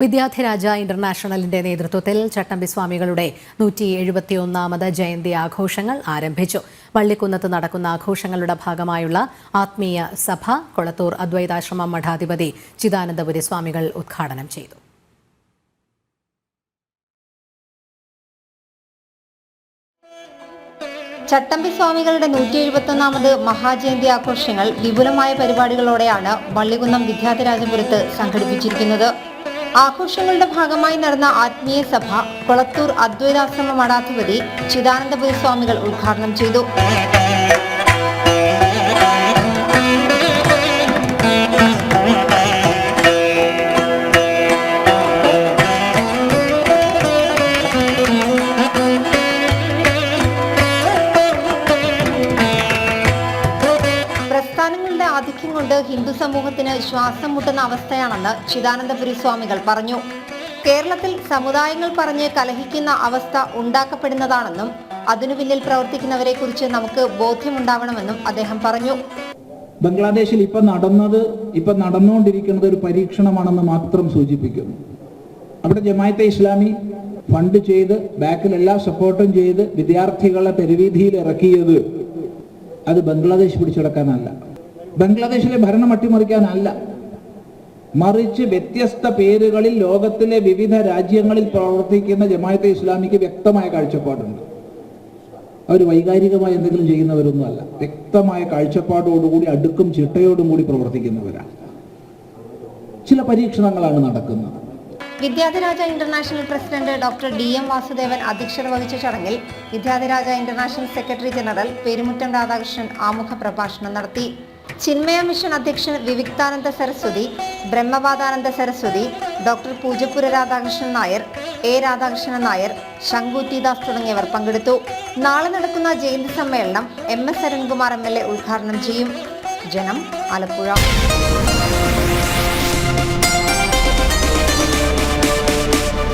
വിദ്യാധിരാജ ഇന്റർനാഷണലിന്റെ നേതൃത്വത്തിൽ ചട്ടമ്പി സ്വാമികളുടെ 171ാമത് ജയന്തി ആഘോഷങ്ങൾ ആരംഭിച്ചു. പള്ളിക്കുന്നത്ത് നടക്കുന്ന ആഘോഷങ്ങളുടെ ഭാഗമായുള്ള ആത്മീയ സഭ കൊളത്തൂർ അദ്വൈതാശ്രമം മഠാധിപതി ചിദാനന്ദപുരി സ്വാമികൾ ഉദ്ഘാടനം ചെയ്തു. ചട്ടമ്പി സ്വാമികളുടെ 171ാമത് മഹാജയന്തി ആഘോഷങ്ങൾ വിപുലമായ പരിപാടികളോടെയാണ് വള്ളികുന്നം വിദ്യാധിരാജപുരത്ത് സംഘടിപ്പിച്ചിരിക്കുന്നത്. ആഘോഷങ്ങളുടെ ഭാഗമായി നടന്ന ആത്മീയ സഭ കൊളത്തൂർ അദ്വൈതാശ്രമ മഠാധിപതി ചിദാനന്ദപുരി സ്വാമികൾ ഉദ്ഘാടനം ചെയ്തു. പ്രസ്ഥാനങ്ങളുടെ ആധിക്യം കൊണ്ട് ഹിന്ദു സമൂഹത്തിന് ശ്വാസം മുട്ടുന്ന അവസ്ഥയാണെന്ന് ചിദാനന്ദപുരി സ്വാമികൾ പറഞ്ഞു. കേരളത്തിൽ സമുദായങ്ങൾ പറഞ്ഞ് കലഹിക്കുന്ന അവസ്ഥ ഉണ്ടാക്കപ്പെടുന്നതാണെന്നും അതിനു പിന്നിൽ പ്രവർത്തിക്കുന്നവരെ കുറിച്ച് നമുക്ക് ബോധ്യമുണ്ടാവണമെന്നും അദ്ദേഹം പറഞ്ഞു. ബംഗ്ലാദേശിൽ ഇപ്പൊ നടന്നുകൊണ്ടിരിക്കുന്നത് ഒരു പരീക്ഷണമാണെന്ന് മാത്രം സൂചിപ്പിക്കുന്നു. അവിടെ ജമാഅത്തെ ഇസ്ലാമി ഫണ്ട് ചെയ്ത് ബാക്കിൽ എല്ലാ സപ്പോർട്ടും ചെയ്ത് വിദ്യാർത്ഥികളെ തെരുവീതിയിൽ ഇറക്കിയത് അത് ബംഗ്ലാദേശ് പിടിച്ചെടുക്കാനല്ല, ബംഗ്ലാദേശിലെ ഭരണം അട്ടിമറിക്കാനല്ല, മറിച്ച് വ്യത്യസ്ത പേരുകളിൽ ലോകത്തിലെ വിവിധ രാജ്യങ്ങളിൽ പ്രവർത്തിക്കുന്ന ജമാഅത്തെ ഇസ്ലാമിക്ക് വ്യക്തമായ കാഴ്ചപ്പാടുണ്ട്. അവർ വൈകാരികമായി എന്തെങ്കിലും ചെയ്യുന്നവരൊന്നുമല്ല, വ്യക്തമായ കാഴ്ചപ്പാടോടുകൂടി അടുക്കും ചിട്ടയോടും കൂടി പ്രവർത്തിക്കുന്നവരാണ്. ചില പരീക്ഷണങ്ങളാണ് നടക്കുന്നത്. Vidyadhiraja international president doctor DM Vasudevan അധ്യക്ഷത വഹിച്ച ചടങ്ങിൽ Vidyadhiraja international secretary general Perumuttam Radhakrishnan ആമുഖ പ്രഭാഷണം നടത്തി. ചിന്മയ മിഷൻ അധ്യക്ഷൻ വിവിക്താനന്ദ സരസ്വതി, ബ്രഹ്മവാദാനന്ദ സരസ്വതി, ഡോക്ടർ പൂജപ്പുര രാധാകൃഷ്ണൻ നായർ, രാധാകൃഷ്ണൻ നായർ, ശങ്കുറ്റിദാസ് തുടങ്ങിയവർ പങ്കെടുത്തു. നാളെ നടക്കുന്ന ജയന്തി സമ്മേളനം MS അരുൺകുമാർ MLA ഉദ്ഘാടനം ചെയ്യും. ജനം, ആലപ്പുഴ.